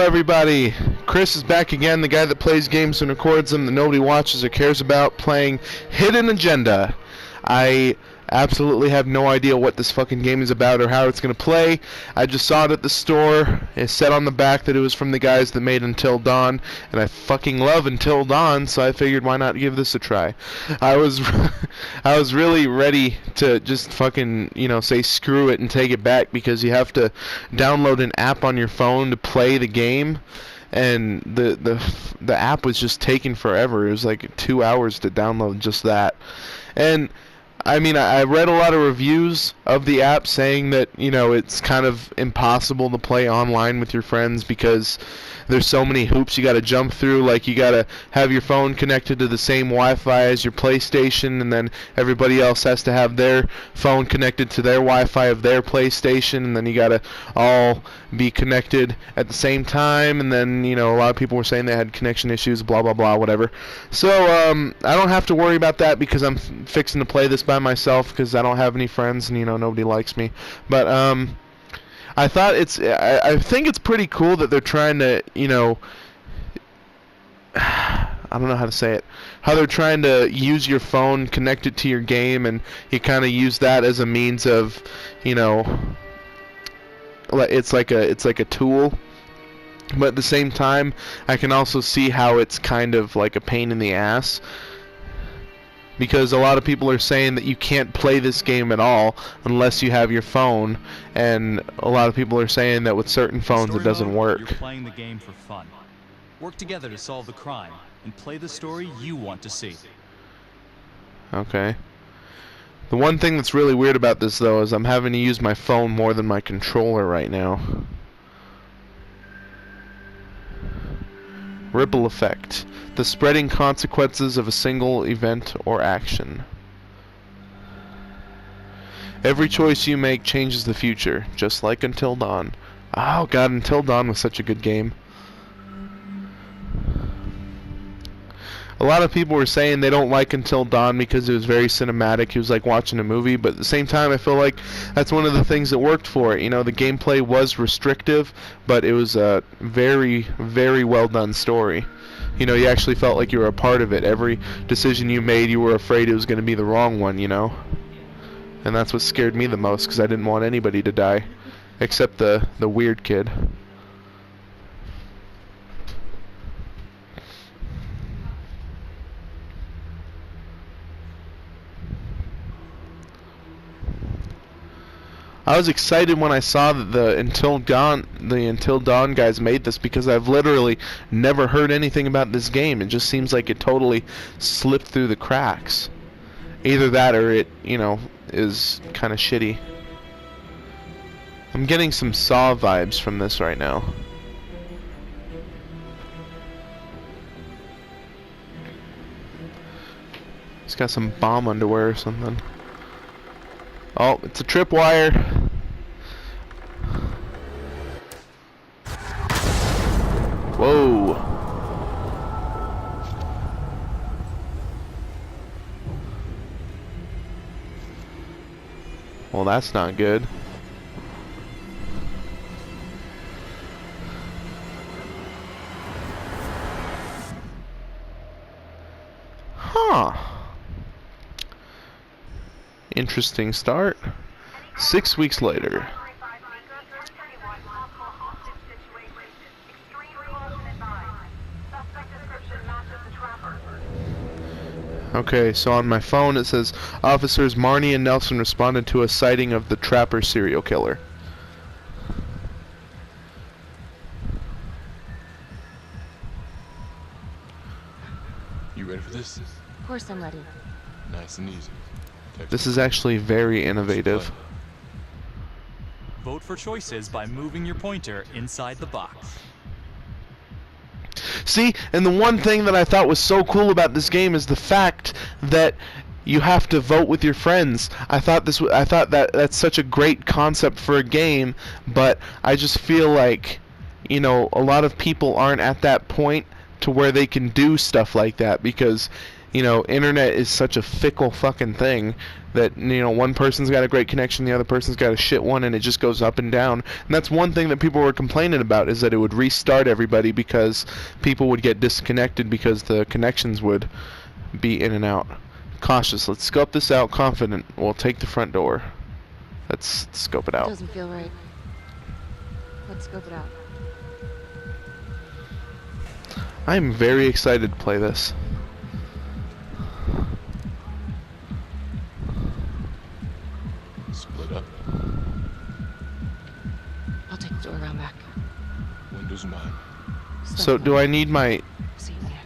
everybody. Chris is back again, the guy that plays games and records them that nobody watches or cares about, playing Hidden Agenda. I absolutely have no idea what this fucking game is about or how it's going to play. I just saw it at the store. It said on the back that it was from the guys that made Until Dawn, and I fucking love Until Dawn, so I figured why not give this a try. I was I was really ready to just fucking, say screw it and take it back, because you have to download an app on your phone to play the game. And the app was just taking forever. It was like 2 hours to download just that. And I mean, I read a lot of reviews of the app saying that, it's kind of impossible to play online with your friends because there's so many hoops you got to jump through. Like, you got to have your phone connected to the same Wi-Fi as your PlayStation, and then everybody else has to have their phone connected to their Wi-Fi of their PlayStation, and then you got to all be connected at the same time. And then, a lot of people were saying they had connection issues, blah, blah, blah, whatever. So, I don't have to worry about that because I'm fixing to play this by myself because I don't have any friends and, nobody likes me. But, I thought I think it's pretty cool that they're trying to, I don't know how to say it, how they're trying to use your phone, connect it to your game, and you kind of use that as a means of, it's like a tool. But at the same time, I can also see how it's kind of like a pain in the ass, because a lot of people are saying that you can't play this game at all unless you have your phone, and a lot of people are saying that with certain phones it doesn't work. You're playing the game for fun. Work together to solve the crime and play the story you want to see. Okay. The one thing that's really weird about this, though, is I'm having to use my phone more than my controller right now. Ripple effect. The spreading consequences of a single event or action. Every choice you make changes the future, just like Until Dawn. Oh god, Until Dawn was such a good game. A lot of people were saying they don't like Until Dawn because it was very cinematic. It was like watching a movie, but at the same time I feel like that's one of the things that worked for it. The gameplay was restrictive, but it was a very, very well done story. You actually felt like you were a part of it. Every decision you made, you were afraid it was going to be the wrong one, And that's what scared me the most, because I didn't want anybody to die, except the weird kid. I was excited when I saw that the Until Dawn guys made this, because I've literally never heard anything about this game. It just seems like it totally slipped through the cracks. Either that or it, is kind of shitty. I'm getting some Saw vibes from this right now. It's got some bomb underwear or something. Oh, it's a tripwire. Whoa. Well, that's not good. Huh. Interesting start. 6 weeks later. Okay, so on my phone it says, Officers Marnie and Nelson responded to a sighting of the Trapper serial killer. You ready for this? Of course I'm ready. Nice and easy. This is actually very innovative. Vote for choices by moving your pointer inside the box. See, and the one thing that I thought was so cool about this game is the fact that you have to vote with your friends. I thought that that's such a great concept for a game, but I just feel like, a lot of people aren't at that point to where they can do stuff like that, because you know, internet is such a fickle fucking thing that, you know, one person's got a great connection, the other person's got a shit one, and it just goes up and down. And that's one thing that people were complaining about, is that it would restart everybody because people would get disconnected because the connections would be in and out. Cautious. Let's scope this out. Confident. We'll take the front door. Let's scope it out. Doesn't feel right. Let's scope it out. I'm very excited to play this. Split up. I'll take the door around back. Windows mine. So do I need my See you later.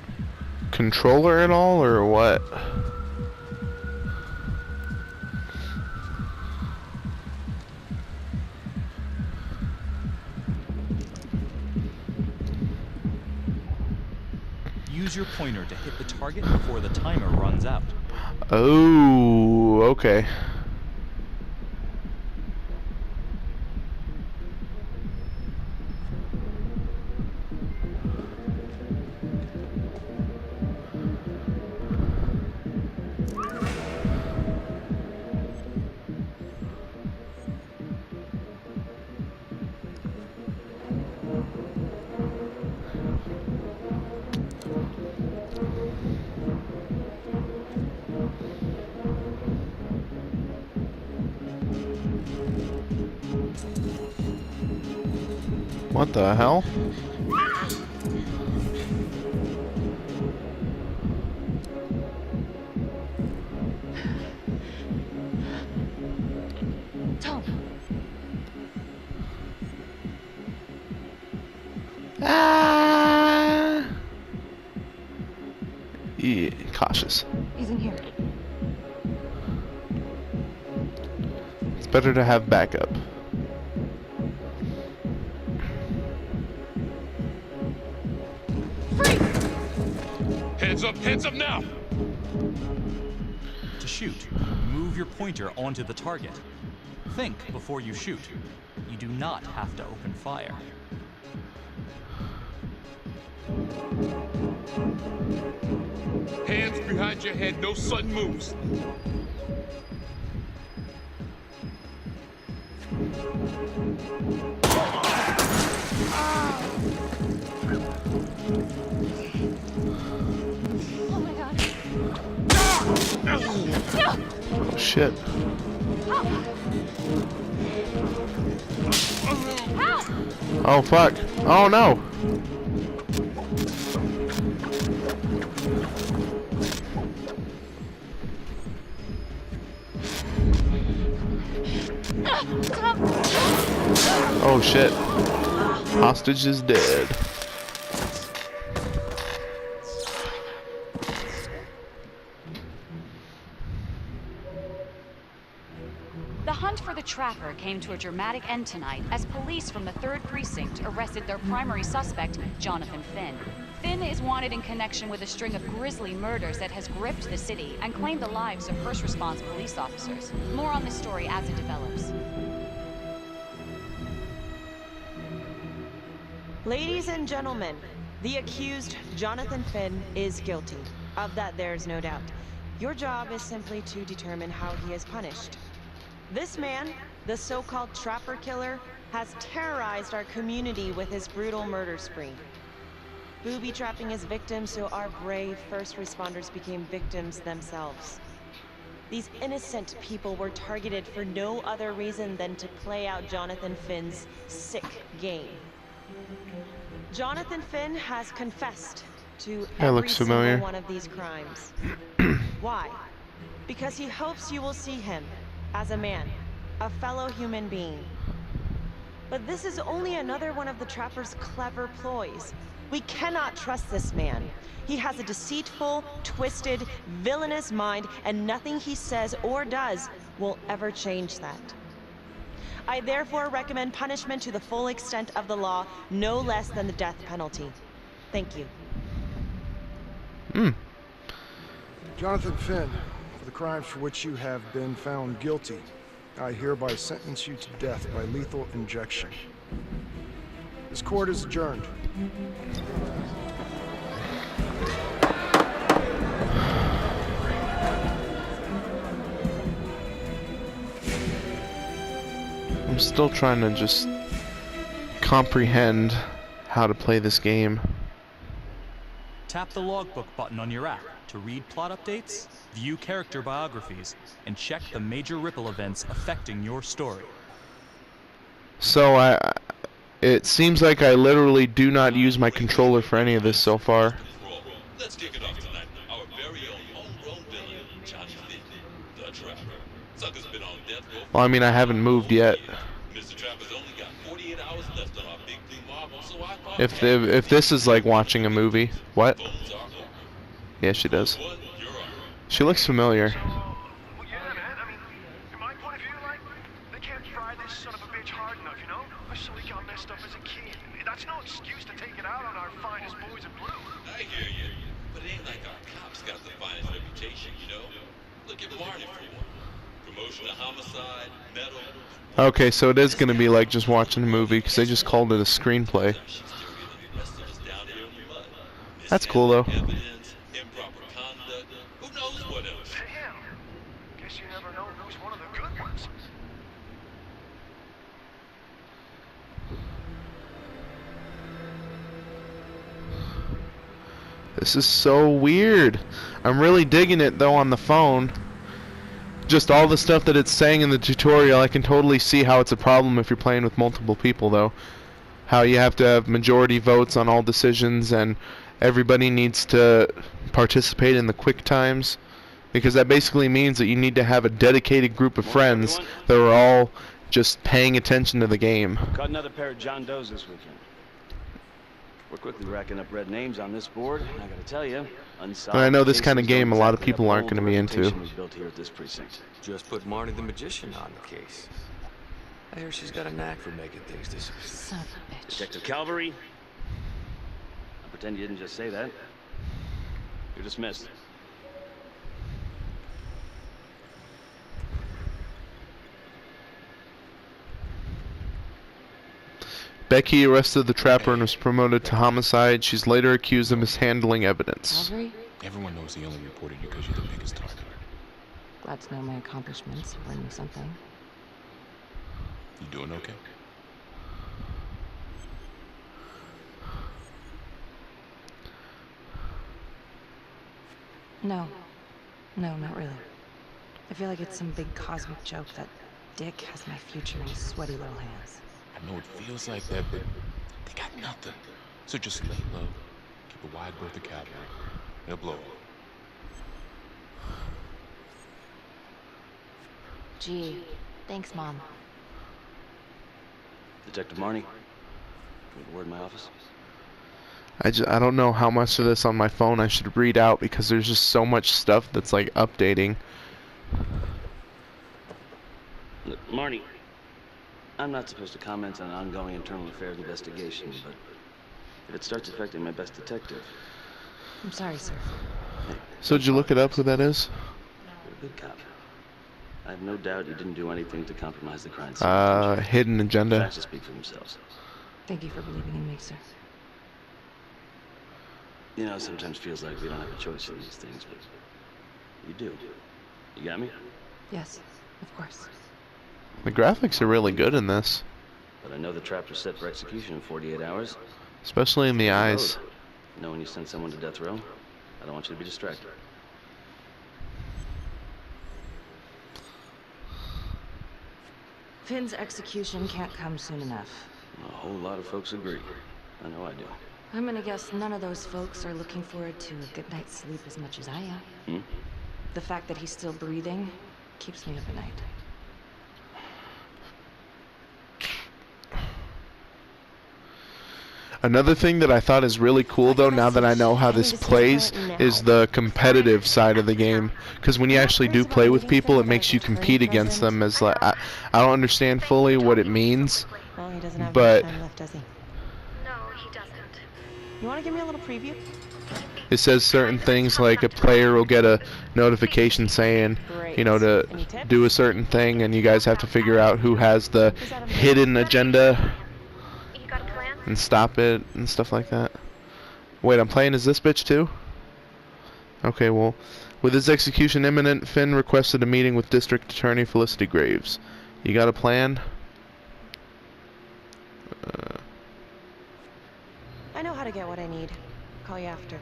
controller at all, or what? Use your pointer to hit the target before the timer runs out. Oh, okay. What the hell? Tom. Ah! Yeah, cautious. He's in here. It's better to have backup. Hands up now! To shoot, move your pointer onto the target. Think before you shoot. You do not have to open fire. Hands behind your head, no sudden moves. Oh my god. Oh shit. Oh fuck. Oh no. Oh shit. Hostage is dead. The hunt for the Trapper came to a dramatic end tonight as police from the 3rd Precinct arrested their primary suspect, Jonathan Finn. Finn is wanted in connection with a string of grisly murders that has gripped the city and claimed the lives of first response police officers. More on this story as it develops. Ladies and gentlemen, the accused, Jonathan Finn, is guilty. Of that, there's no doubt. Your job is simply to determine how he is punished. This man, the so-called Trapper Killer, has terrorized our community with his brutal murder spree. Booby-trapping his victims so our brave first responders became victims themselves. These innocent people were targeted for no other reason than to play out Jonathan Finn's sick game. Jonathan Finn has confessed to every single one of these crimes. Why? Because he hopes you will see him as a man, a fellow human being. But this is only another one of the Trapper's clever ploys. We cannot trust this man. He has a deceitful, twisted, villainous mind, and nothing he says or does will ever change that. I therefore recommend punishment to the full extent of the law, no less than the death penalty. Thank you. Jonathan Finn, for the crimes for which you have been found guilty, I hereby sentence you to death by lethal injection. This court is adjourned. still trying to just comprehend how to play this game. Tap the logbook button on your app to read plot updates, view character biographies, and check the major ripple events affecting your story. So it seems like I literally do not use my controller for any of this so far. Let's kick it off tonight. Our very own homegrown villain, Johnny Finn, the Trapper. Sucker's been on death row. Well, I mean, I haven't moved yet. Mr. Trapper's only got 48 hours left on our big blue marble, so I thought If this is like watching a movie, what? phones are on. Yeah, she does. One, you're on. She looks familiar. Well, yeah, man. I mean, from my point of view, like, they can't fry this son of a bitch hard enough, you know? Especially got messed up as a kid. That's no excuse to take it out on our finest boys in blue. I hear you, but it ain't like our cops got the finest reputation, you know? Look at Marty for one. Promotion to homicide, medal. Okay, so it is going to be like just watching a movie because they just called it a screenplay. She's still reeling the rest of us down here in the mud. That's cool, though. Evidence, improper conduct, who knows what else? Damn. Guess you never know who's one of the good ones. This is so weird. I'm really digging it though on the phone. Just all the stuff that it's saying in the tutorial, I can totally see how it's a problem if you're playing with multiple people though. How you have to have majority votes on all decisions and everybody needs to participate in the quick times. Because that basically means that you need to have a dedicated group of friends that are all just paying attention to the game. Caught another pair of John Does this weekend. We're quickly racking up red names on this board. I gotta tell you, unsolved And I know this kind of cases game don't a lot of exactly people aren't uphold going to be the into. reputation we've built here at this precinct. Just put Marty the Magician on the case. I hear she's got a knack for making things disappear. Son of a bitch. Detective Calvary. I pretend you didn't just say that. You're dismissed. Becky arrested the trapper and was promoted to homicide. She's later accused of mishandling evidence. Calvary? Everyone knows he only reported you because you're the biggest target. Glad to know my accomplishments bring me something. You doing okay? No. No, not really. I feel like it's some big cosmic joke that Dick has my future in his sweaty little hands. I know it feels like that, but they got nothing. So just lay low, keep a wide berth of cavalry. They'll blow up. Gee, thanks, Mom. Detective Marnie. Need a word in my office? I don't know how much of this on my phone I should read out because there's just so much stuff that's like updating. Look, Marnie, I'm not supposed to comment on ongoing internal affairs investigation, but if it starts affecting my best detective... I'm sorry, sir. Hey, So did you look it up who that is? you're a good cop. I have no doubt you didn't do anything to compromise the crime scene. Hidden The agenda. facts will speak for themselves. Thank you for believing in me, sir. You know, it sometimes feels like we don't have a choice in these things, but you do. You got me? Yes, of course. The graphics are really good in this, But I know the trapper's set for execution in 48 hours. especially in the eyes. You know when you send someone to death row? I don't want you to be distracted. Finn's execution can't come soon enough. A whole lot of folks agree. I know I do. I'm gonna guess none of those folks are looking forward to a good night's sleep as much as I am. Hmm? The fact that he's still breathing keeps me up at night. Another thing that I thought is really cool though, now that I know how this plays, is the competitive side of the game. Because when you actually do play with people, it makes you compete against them. As like, I don't understand fully what it means, Well, he doesn't have but much time left, does he? No, he doesn't. You want to give me a little preview? it says certain things like a player will get a notification saying, you know, to do a certain thing, and you guys have to figure out who has the hidden agenda You got a plan? and stop it and stuff like that. Wait, I'm playing as this bitch too? Okay, well, with his execution imminent, Finn requested a meeting with District Attorney Felicity Graves. You got a plan? I know how to get what I need. Call you after.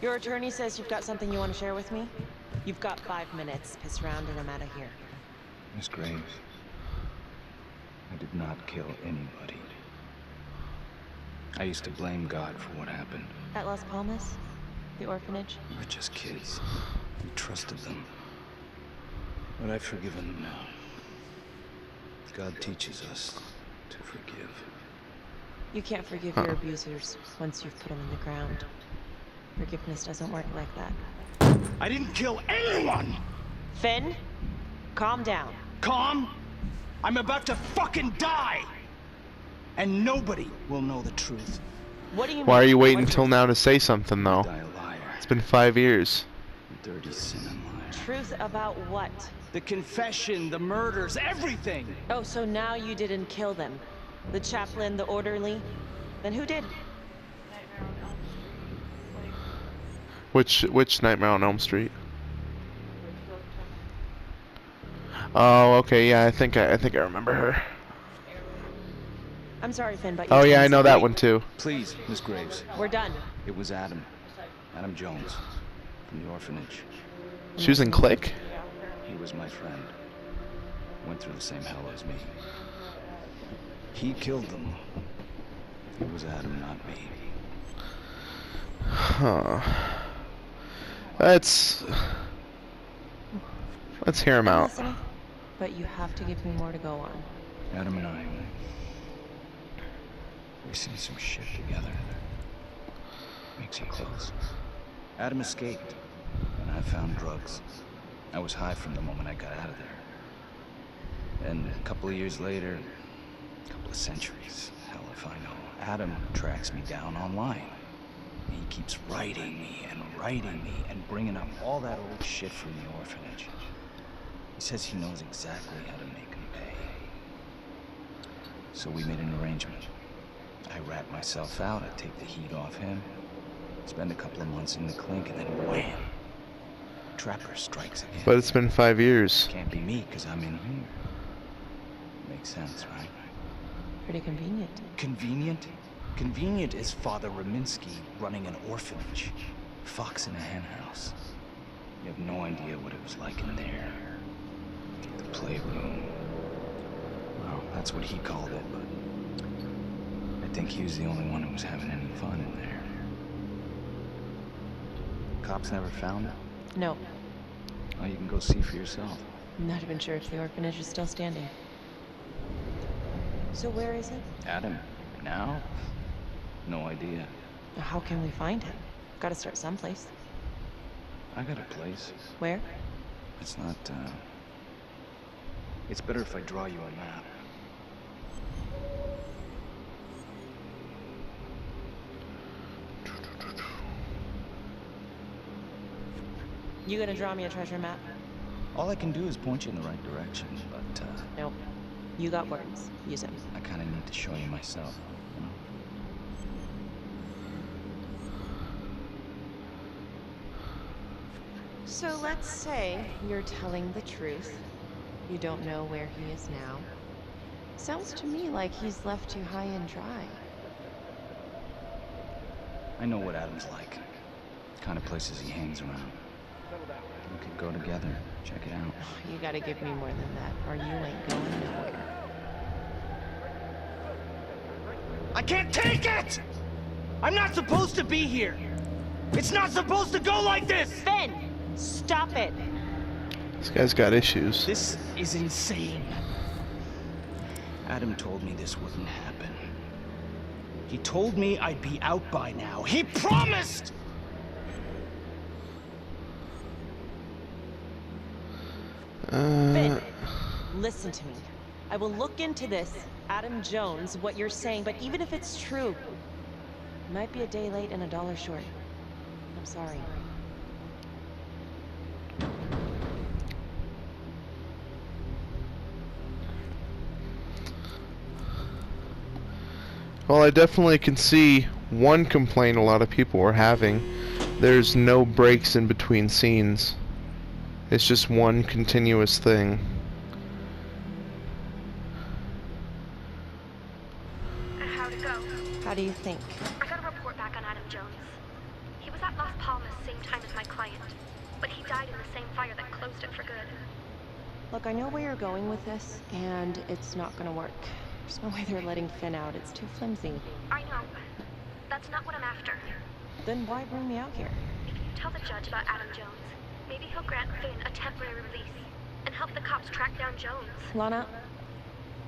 Your attorney says you've got something you want to share with me? You've got 5 minutes. Piss around and I'm out of here. Miss Graves, I did not kill anybody. I used to blame God for what happened. At Las Palmas? The orphanage? We were just kids. We trusted them. But I've forgiven them now. God teaches us to forgive. You can't forgive your abusers once you've put them in the ground. Forgiveness doesn't work like that. I didn't kill anyone! Finn, calm down. Calm? I'm about to fucking die! And nobody will know the truth. What do you mean? Why are you waiting until now to say something, though? Die a liar. It's been 5 years. Dirty sin and liar. Truth about what? The confession, the murders, everything! Oh, so now you didn't kill them? The chaplain, the orderly? Then who did? Which Nightmare on Elm Street? Oh, okay, yeah, I think I remember her. I'm sorry, Finn, but Oh yeah, I know that one too. Please, Miss Graves. We're done. It was Adam. Adam Jones. From the orphanage. She was in Click? He was my friend. Went through the same hell as me. He killed them. It was Adam, not me. Huh. Let's hear him out. Listening, but you have to give me more to go on. Adam and I, we've seen some shit together. Makes you close. Adam escaped, and I found drugs. I was high from the moment I got out of there. And a couple of years later, a couple of centuries, hell if I know, Adam tracks me down online. He keeps writing me and bringing up all that old shit from the orphanage. He says he knows exactly how to make him pay. So we made an arrangement. I rat myself out, I take the heat off him, spend a couple of months in the clink, and then wham! Trapper strikes again. But it's been 5 years. Can't be me, because I'm in here. Makes sense, right? Pretty convenient. Convenient? Convenient is Father Raminsky running an orphanage. Fox in a hen house. You have no idea what it was like in there. The playroom. Well, that's what he called it, but I think he was the only one who was having any fun in there. Cops never found it? No. Oh, you can go see for yourself. I'm not even sure if the orphanage is still standing. So where is he? Adam? Now? No idea. How can we find him? Gotta start someplace. I got a place. Where? It's not, it's better if I draw you a map. You gonna draw me a treasure map? All I can do is point you in the right direction, but, Nope. You got words. Use them. I kinda need to show you myself, you know? So let's say you're telling the truth. You don't know where he is now. Sounds to me like he's left you high and dry. I know what Adam's like. Kind of places he hangs around. We could go together, check it out. You gotta give me more than that, or you ain't going nowhere. I can't take it! I'm not supposed to be here! It's not supposed to go like this! Finn! Stop it! This guy's got issues. This is insane. Adam told me this wouldn't happen. He told me I'd be out by now. He promised! Finn, listen to me. I will look into this, Adam Jones, what you're saying, but even if it's true, it might be a day late and $1 short. I'm sorry. Well, I definitely can see one complaint a lot of people were having. There's no breaks in between scenes. It's just one continuous thing. How'd it go? How do you think? I got a report back on Adam Jones. He was at Las Palmas same time as my client, but he died in the same fire that closed it for good. Look, I know where you're going with this, and it's not gonna work. There's no way they're letting Finn out. It's too flimsy. I know. That's not what I'm after. Then why bring me out here? If you tell the judge about Adam Jones, maybe he'll grant Finn a temporary release and help the cops track down Jones. Lana,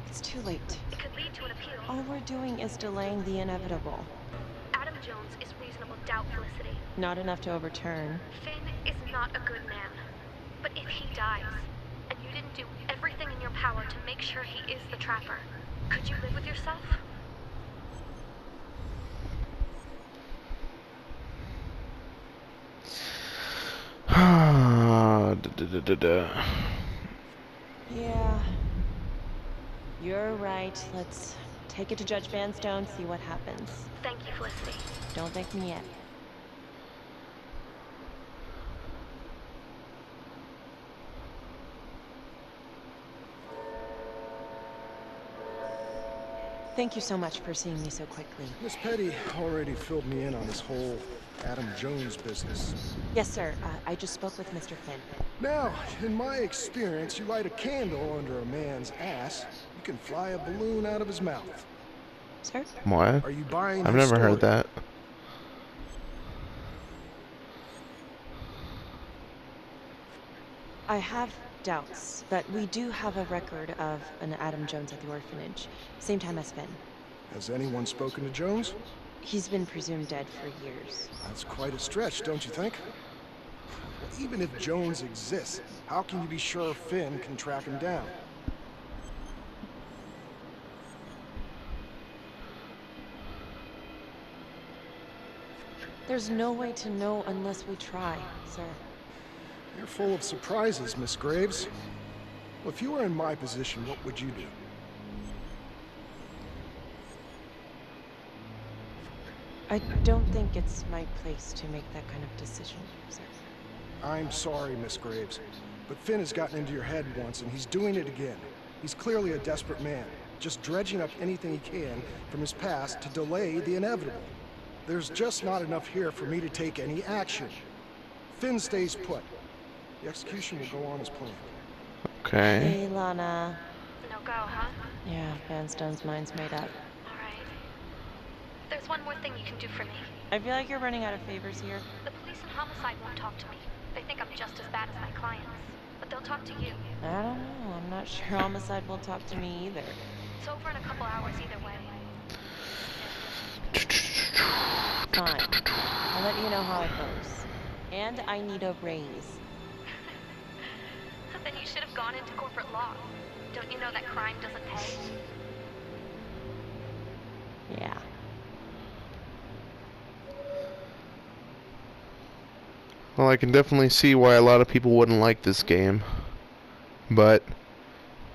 it's too late. It could lead to an appeal. All we're doing is delaying the inevitable. Adam Jones is reasonable doubt, Felicity. Not enough to overturn. Finn is not a good man. But if he dies, and you didn't do everything in your power to make sure he is the trapper, could you live with yourself? Yeah. You're right. Let's take it to Judge Vanstone, see what happens. Thank you, Felicity. Don't thank me yet. Thank you so much for seeing me so quickly. Miss Petty already filled me in on this whole Adam Jones business. Yes, sir. I just spoke with Mr. Finn. Now, in my experience, you light a candle under a man's ass, you can fly a balloon out of his mouth. Sir? What? Are you buying I've his never heard story? that. I have doubts, but we do have a record of an Adam Jones at the orphanage. Same time as Finn. Has anyone spoken to Jones? He's been presumed dead for years. That's quite a stretch, don't you think? Even if Jones exists, how can you be sure Finn can track him down? There's no way to know unless we try, sir. You're full of surprises, Miss Graves. Well, if you were in my position, what would you do? I don't think it's my place to make that kind of decision, sir. I'm sorry, Miss Graves, but Finn has gotten into your head once, and he's doing it again. He's clearly a desperate man, just dredging up anything he can from his past to delay the inevitable. There's just not enough here for me to take any action. Finn stays put. The execution will go on as planned. Okay. Hey, Lana. No go, huh? Yeah, Vanstone's mind's made up. Alright. There's one more thing you can do for me. I feel like you're running out of favors here. The police and homicide won't talk to me. They think I'm just as bad as my clients. But they'll talk to you. I don't know. I'm not sure Homicide will talk to me either. It's over in a couple hours either way. Fine. I'll let you know how it goes. And I need a raise. Then you should have gone into corporate law. Don't you know that crime doesn't pay? Yeah. Well, I can definitely see why a lot of people wouldn't like this game. But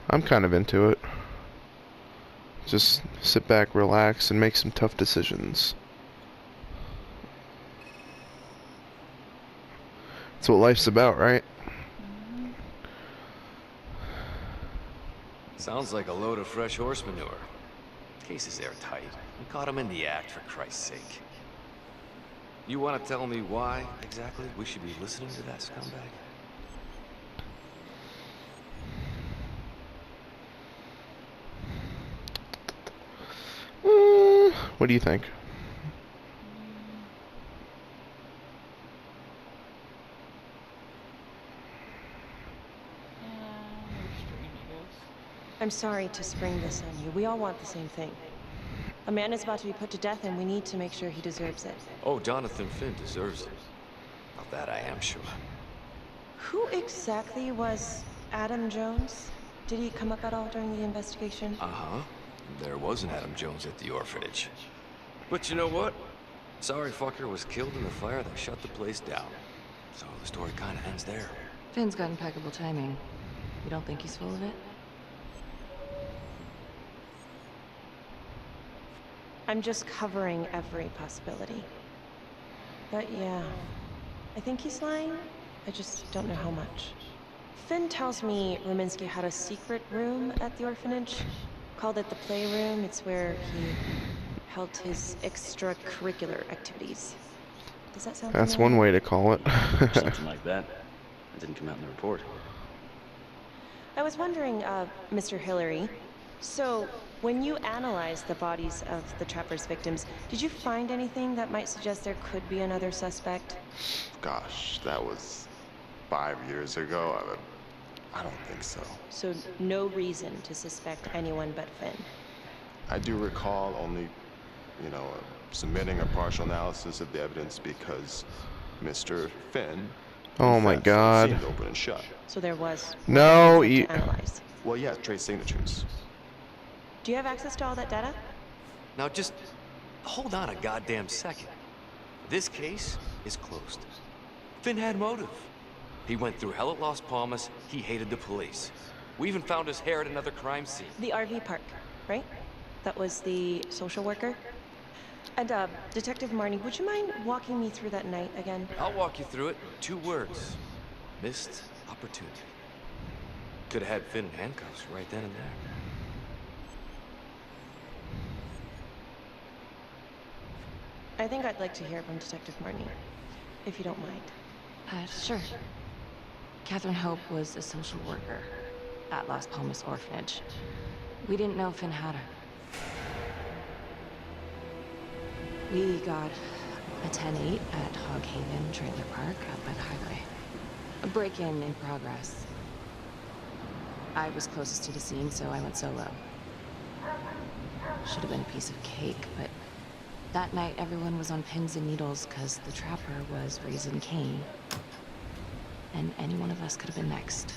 I'm kind of into it. Just sit back, relax, and make some tough decisions. That's what life's about, right? Sounds like a load of fresh horse manure. Case is airtight. We caught him in the act, for Christ's sake. You want to tell me why, exactly, we should be listening to that scumbag? What do you think? I'm sorry to spring this on you. We all want the same thing. A man is about to be put to death, and we need to make sure he deserves it. Oh, Jonathan Finn deserves it. Of that I am sure. Who exactly was Adam Jones? Did he come up at all during the investigation? Uh-huh. There was an Adam Jones at the orphanage. But you know what? Sorry fucker was killed in the fire that shut the place down. So the story kind of ends there. Finn's got impeccable timing. You don't think he's full of it? I'm just covering every possibility. But yeah, I think he's lying. I just don't know how much. Finn tells me Rominsky had a secret room at the orphanage. Called it the playroom. It's where he held his extracurricular activities. Does that sound That's familiar? one way to call it. Something like that. That didn't come out in the report. I was wondering, Mr. Hillary, so when you analyzed the bodies of the Trapper's victims, did you find anything that might suggest there could be another suspect? Gosh, that was 5 years ago. I don't think so. So no reason to suspect anyone but Finn. I do recall only, submitting a partial analysis of the evidence because Mr. Finn Oh my God. seemed open and shut. So there was No, to you. analyze. Well, yeah, trace signatures. Do you have access to all that data? Now just hold on a goddamn second. This case is closed. Finn had motive. He went through hell at Las Palmas. He hated the police. We even found his hair at another crime scene. The RV park, right? That was the social worker? And, Detective Marnie, would you mind walking me through that night again? I'll walk you through it. 2 words. Missed opportunity. Could have had Finn in handcuffs right then and there. I think I'd like to hear from Detective Marnie, if you don't mind. Sure. Catherine Hope was a social worker at Las Palmas Orphanage. We didn't know Finn had her. We got a 10-8 at Hog Haven Trailer Park out by the highway. A break-in in progress. I was closest to the scene, so I went solo. Should have been a piece of cake, but that night everyone was on pins and needles because the Trapper was raising Cain. And any one of us could have been next.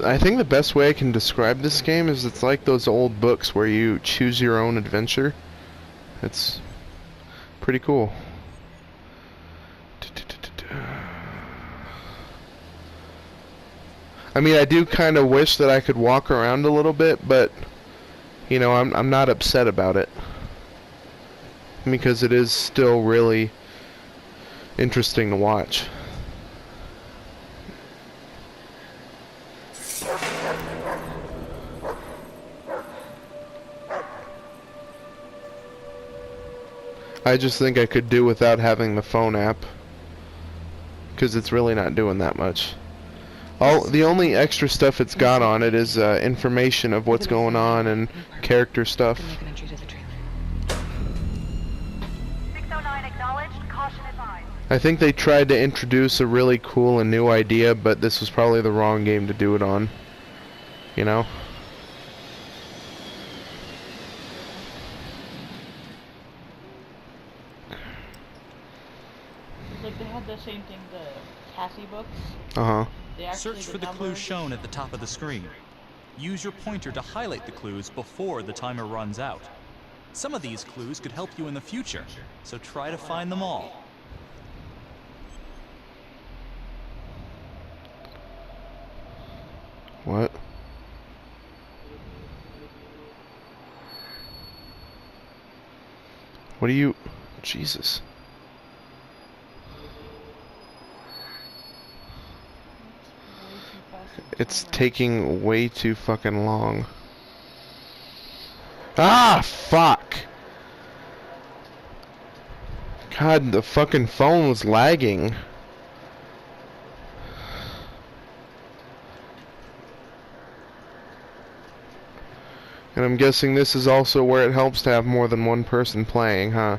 I think the best way I can describe this game is it's like those old books where you choose your own adventure. It's pretty cool. I mean, I do kind of wish that I could walk around a little bit, but I'm not upset about it because it is still really interesting to watch. I just think I could do without having the phone app because it's really not doing that much. The only extra stuff it's got on it is information of what's going on and character stuff. 609 acknowledged. Caution advised. I think they tried to introduce a really cool and new idea, but this was probably the wrong game to do it on. You know? Like they had the same thing, the Cassie books. Uh-huh. Search for the clues shown at the top of the screen. Use your pointer to highlight the clues before the timer runs out. Some of these clues could help you in the future, so try to find them all. What? What do you... Jesus. It's taking way too fucking long. Ah, fuck! God, the fucking phone was lagging. And I'm guessing this is also where it helps to have more than one person playing, huh?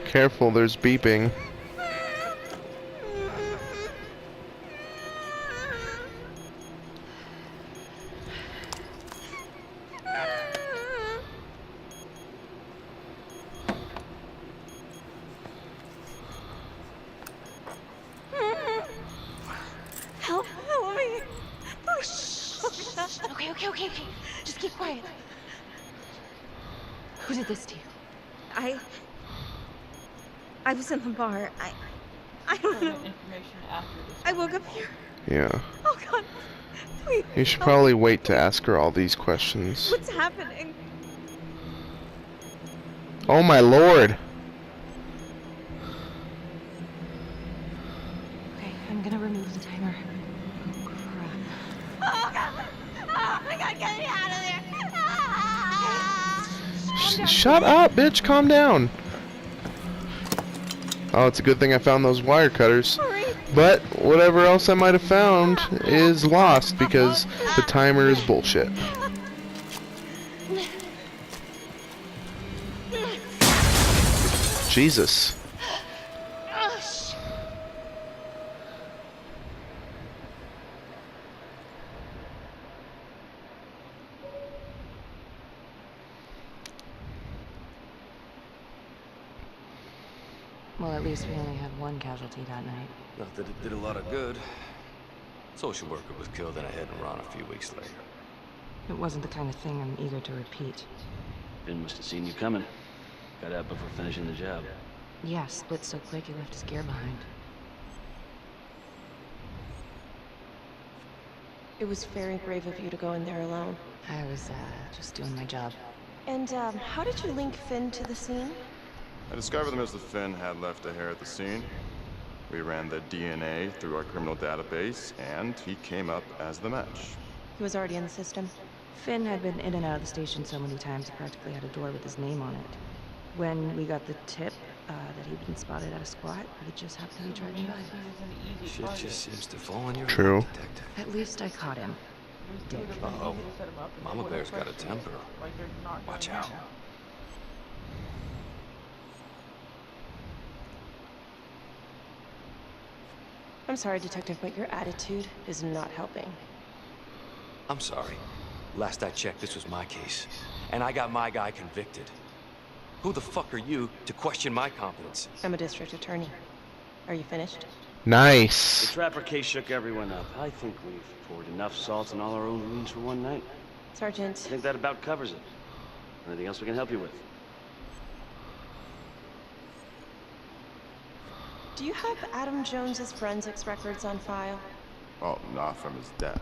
Careful, there's beeping. Okay, okay. Just keep quiet. Who did this to you? I was in the bar. I don't know. I woke up here. Yeah. Oh God. Please. You should probably wait to ask her all these questions. What's happening? Oh my lord. Okay, I'm gonna remove the timer. Oh God. Oh my God, get me out of there. Shut up, bitch. Calm down. Oh, it's a good thing I found those wire cutters. But whatever else I might have found is lost because the timer is bullshit. Jesus. Well, at least we only had one casualty that night. Not that it did a lot of good. Social worker was killed in a hit-and-run a few weeks later. It wasn't the kind of thing I'm eager to repeat. Finn must have seen you coming. Got out before finishing the job. Yeah, split so quick he left his gear behind. It was very brave of you to go in there alone. I was, just doing my job. And, how did you link Finn to the scene? I discovered that Mr. Finn had left a hair at the scene. We ran the DNA through our criminal database, and he came up as the match. He was already in the system. Finn had been in and out of the station so many times he practically had a door with his name on it. When we got the tip that he'd been spotted at a squat, he just happened to be driving by. Shit just seems to fall on your True. lap, detective. At least I caught him. Dick. Uh-oh. Mama Bear's got a temper. Watch out. I'm sorry, Detective, but your attitude is not helping. I'm sorry. Last I checked, this was my case. And I got my guy convicted. Who the fuck are you to question my competence? I'm a district attorney. Are you finished? Nice. The Trapper case shook everyone up. I think we've poured enough salt in all our own wounds for one night. Sergeant. I think that about covers it. Anything else we can help you with? Do you have Adam Jones's forensics records on file? Well, not from his death.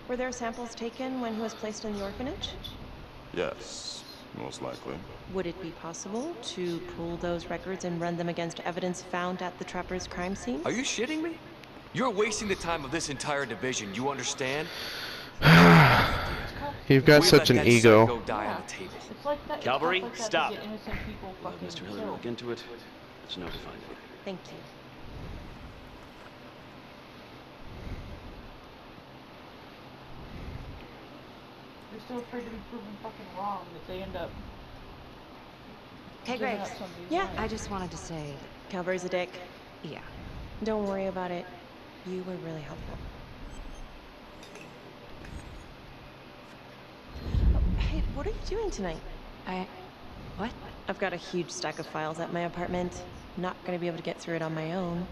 Were there samples taken when he was placed in the orphanage? Yes, most likely. Would it be possible to pull those records and run them against evidence found at the Trapper's crime scene? Are you shitting me? You're wasting the time of this entire division, you understand? You've got such an ego. Go die on the table. It's like that. Calvary, it's like stop. That to get innocent people fucking Mr. Hiller, killed. look into it. Let's know to find it. Thank you. They're still afraid to be proven fucking wrong that they end up. Hey, giving Graves. up somebody's Yeah. life. I just wanted to say, Calvary's a dick. yeah. Don't worry about it. You were really helpful. Oh, hey, what are you doing tonight? What? I've got a huge stack of files at my apartment. Not gonna be able to get through it on my own.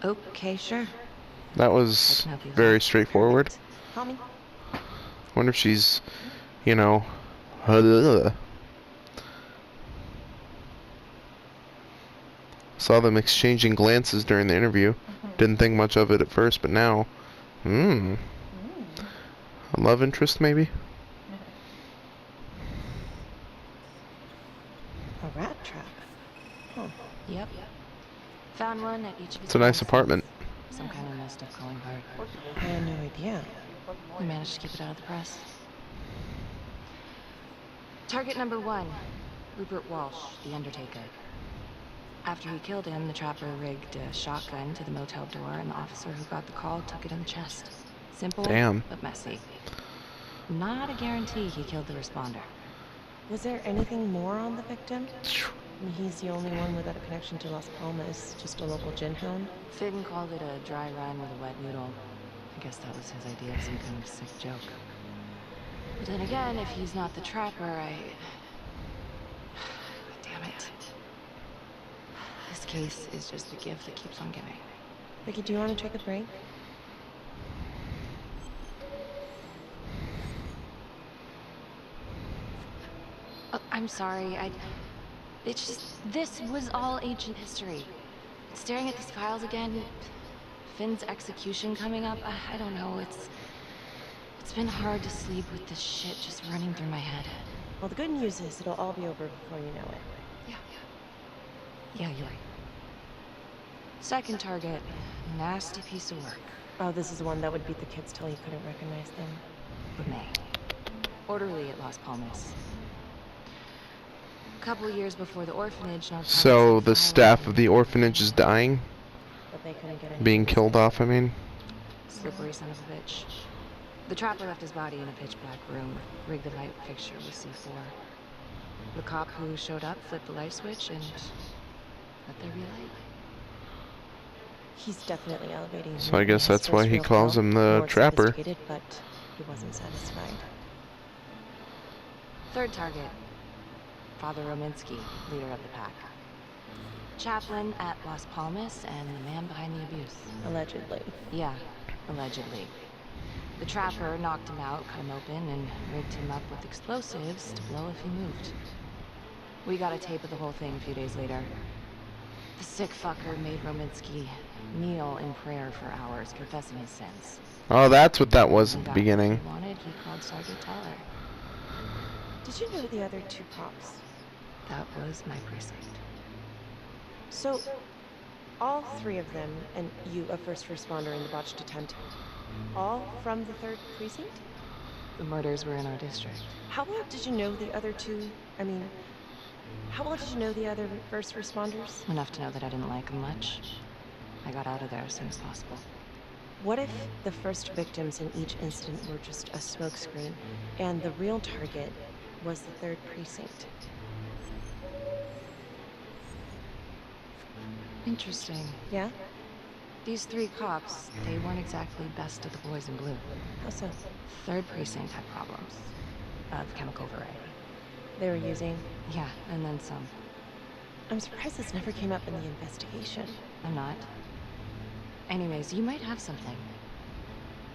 Okay, sure. That was very straightforward. Call me. Wonder if she's, you know, saw them exchanging glances during the interview. Didn't think much of it at first, but now, a love interest maybe? A rat trap. Huh. Yep. Found one at each of his It's a nice homes. apartment. Some kind of messed up calling card. I had no idea. We managed to keep it out of the press. Target number 1, Rupert Walsh, the Undertaker. After he killed him, the Trapper rigged a shotgun to the motel door, and the officer who got the call took it in the chest. Simple, Damn. but messy. Not a guarantee he killed the responder. Was there anything more on the victim? I mean, he's the only one without a connection to Las Palmas, just a local gin hound. Finn called it a dry run with a wet noodle. I guess that was his idea of some kind of sick joke. But then again, if he's not the Trapper, damn it. This case is just the gift that keeps on giving. Vicky, do you want to take a break? I'm sorry. It's just, this was all ancient history. Staring at these files again, Finn's execution coming up, I don't know, it's been hard to sleep with this shit just running through my head. Well, the good news is it'll all be over before you know it. Yeah, you're right. Second target, nasty piece of work. Oh, this is the one that would beat the kids till you couldn't recognize them. But May. Orderly at Las Palmas. A couple years before the orphanage, So the staff of the orphanage is dying? But they couldn't get Being killed off, I mean? Slippery son of a bitch. The trapper left his body in a pitch black room, rigged the light fixture with C4. The cop who showed up flipped the light switch and let there be light. He's definitely elevating. So I guess that's why he calls him the trapper. But he wasn't satisfied. Third target, Father Rominsky, leader of the pack. Chaplain at Las Palmas and the man behind the abuse. Allegedly. Yeah, allegedly. The trapper knocked him out, cut him open, and rigged him up with explosives to blow if he moved. We got a tape of the whole thing a few days later. The sick fucker made Rominsky kneel in prayer for hours, confessing his sins. Oh, that's what that was at the beginning. He wanted, he called Sergeant Teller. Did you know the other two cops? That was my precinct. So, all three of them, and you, a first responder in the botched attempt, all from the 3rd precinct? The murders were in our district. How well did you know the other two? I mean, how well did you know the other first responders? Enough to know that I didn't like them much. I got out of there as soon as possible. What if the first victims in each incident were just a smokescreen, and the real target was the 3rd precinct? Interesting. Yeah? These 3 cops, they weren't exactly best of the boys in blue. How so? 3rd precinct had problems. Of chemical variety. They were using? Yeah, and then some. I'm surprised this never came up in the investigation. I'm not. Anyways, you might have something.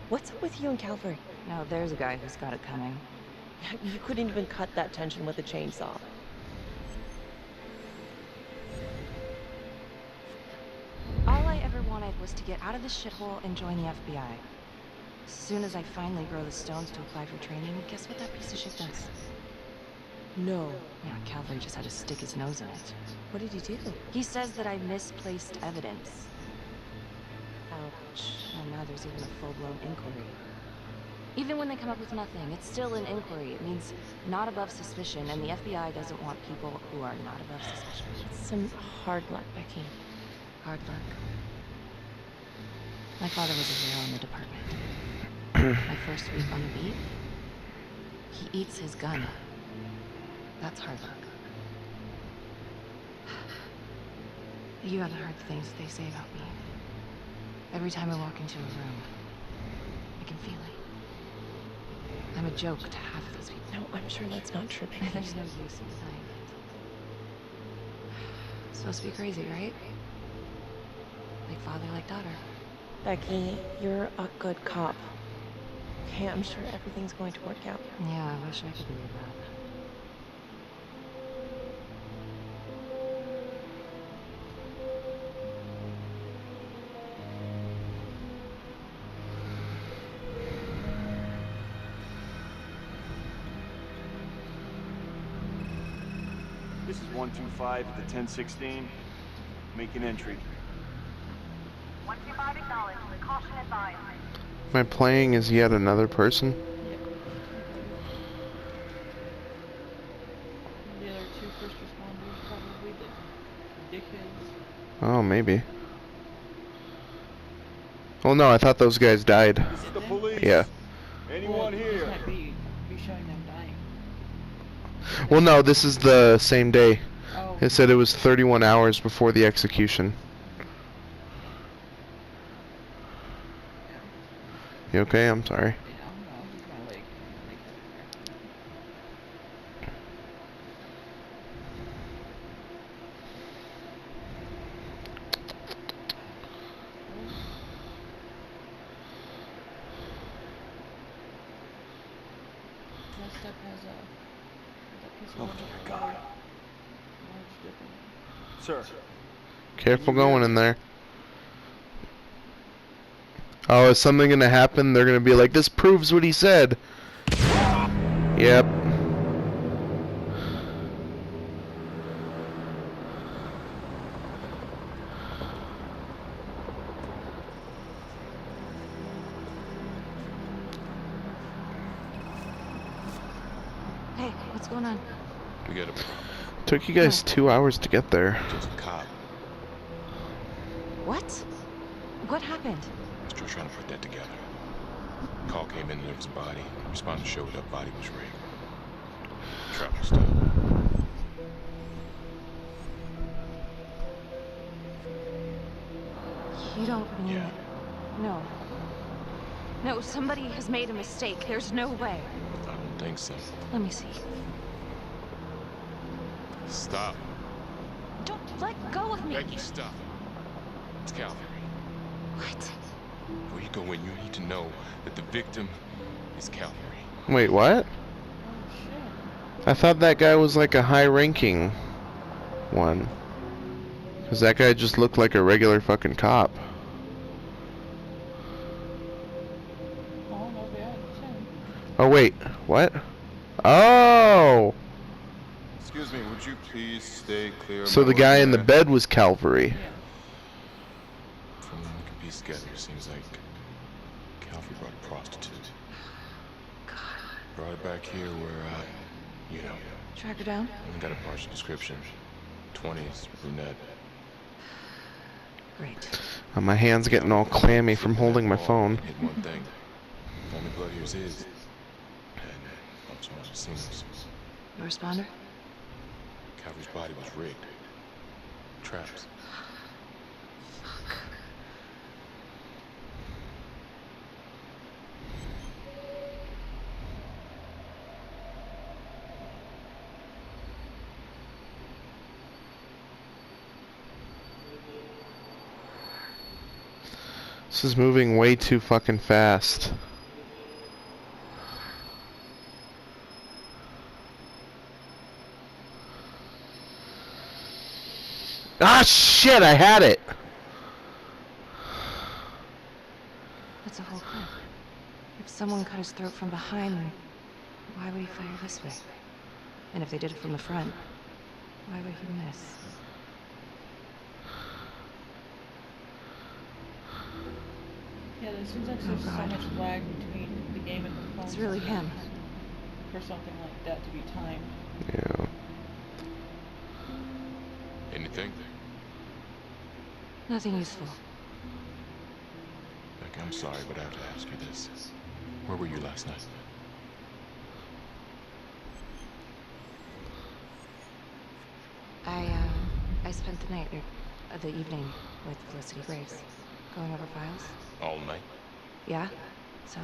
What's up with you and Calvary? No, there's a guy who's got it coming. You couldn't even cut that tension with a chainsaw. All I ever wanted was to get out of this shithole and join the FBI. As soon as I finally grow the stones to apply for training, guess what that piece of shit does? No. Yeah, Calvary just had to stick his nose in it. What did he do? He says that I misplaced evidence. Ouch. And now there's even a full-blown inquiry. Even when they come up with nothing, it's still an inquiry. It means not above suspicion, and the FBI doesn't want people who are not above suspicion. It's some hard luck, Becky. Hard luck. My father was a hero in the department. My first week on the beat, he eats his gun. That's hard luck. You haven't heard the things that they say about me. Every time I walk into a room, I can feel it. I'm a joke to half of those people. No, I'm sure that's not true, Becky. There's no use in denying it. It's supposed to be crazy, right? Like father, like daughter. Becky, you're a good cop. Okay, I'm sure everything's going to work out. Yeah, I wish I could believe that. This is 125 at the 1016. Make an entry. 125 acknowledged. Caution advised. Am I playing as yet another person? The other 2 first responders, probably the dickheads. Oh, maybe. Well, no, I thought those guys died. This is the police. Yeah. Anyone here? Might be showing them dying. Well, no, this is the same day. Oh. It said it was 31 hours before the execution. You okay? I'm sorry. Next up has a Oh, dear God. Sir. Careful going in there. Oh, is something gonna happen? They're gonna be like, this proves what he said. Yep. Hey, what's going on? We got a Took you guys 2 hours to get there. just a cop. What? What happened? Still trying to put that together. Call came in and there was a body. Responder showed up, body was raped. Trap was done. You don't mean it. No. No, somebody has made a mistake. There's no way. I don't think so. Let me see. Stop. Don't let go of me. Becky, stop. It's Calvary. What? Before you go in, you need to know that the victim is Calvary. Wait, what? I thought that guy was like a high-ranking one. Because that guy just looked like a regular fucking cop. Oh, wait. What? Oh! Excuse me, would you please stay clear of So my the guy road in the there? bed was Calvary. From what we can piece together, it seems like Calvary brought a prostitute. Brought her back here where, you know. Track her down? I got a partial description. 20s, brunette. Great. My hand's getting all clammy from holding my phone. Hit one thing. Only blood here's his. And that's what it seems. You a responder? Calvary's body was rigged. Traps. This is moving way too fucking fast. Ah, shit, I had it! That's a whole clip. If someone cut his throat from behind, then why would he fire this way? And if they did it from the front, why would he miss? Yeah, there seems like there's so much lag between the game and the phone. It's really him. For something like that to be timed. Yeah. Anything? Nothing useful. Becky, I'm sorry, but I have to ask you this. Where were you last night? I spent the night, or the evening, with Felicity Graves. Going over files. All night? Yeah? So?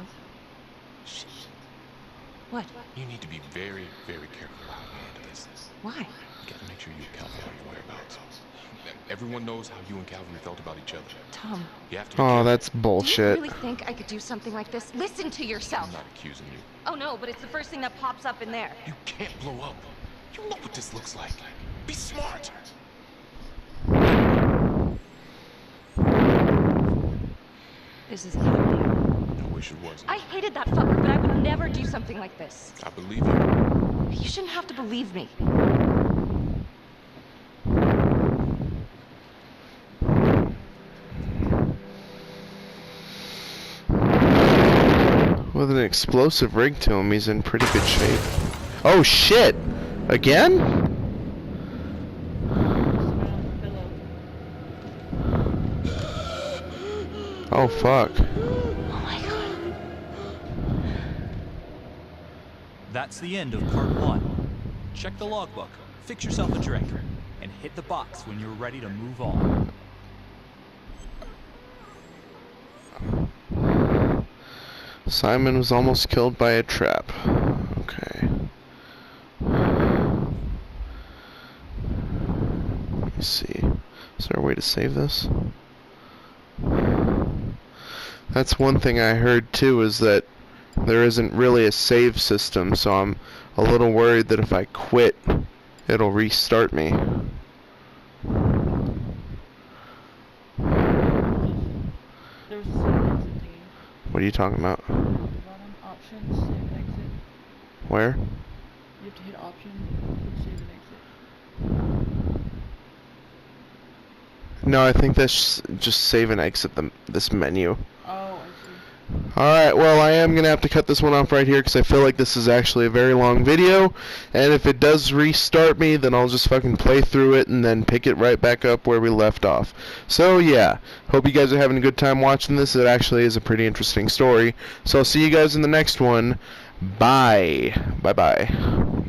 Shh. What? You need to be very, very careful how you handle this. Why? You gotta make sure you account for your whereabouts. Everyone knows how you and Calvin felt about each other. Tom. You have to be Oh, careful. that's Do you bullshit. really think I could do something like this? Listen to yourself. I'm not accusing you. Oh no, but it's the first thing that pops up in there. You can't blow up. You know what this looks like. Be smart. This isn't happening. I wish it wasn't. I hated that fucker, but I would never do something like this. I believe you. You shouldn't have to believe me. With an explosive rig to him, he's in pretty good shape. Oh shit! Again? Oh fuck. Oh my god. That's the end of part 1. Check the logbook, fix yourself a drink, and hit the box when you're ready to move on. Simon was almost killed by a trap. Okay. Let me see. Is there a way to save this? That's one thing I heard too, is that there isn't really a save system, so I'm a little worried that if I quit, it'll restart me. There's a save and exit thingy. What are you talking about? Bottom options, save and exit. Where? You have to hit option, click save and exit. No, I think that's just save and exit this menu. Oh, I see. Alright, well, I am going to have to cut this one off right here because I feel like this is actually a very long video. And if it does restart me, then I'll just fucking play through it and then pick it right back up where we left off. So, yeah. Hope you guys are having a good time watching this. It actually is a pretty interesting story. So I'll see you guys in the next one. Bye. Bye-bye.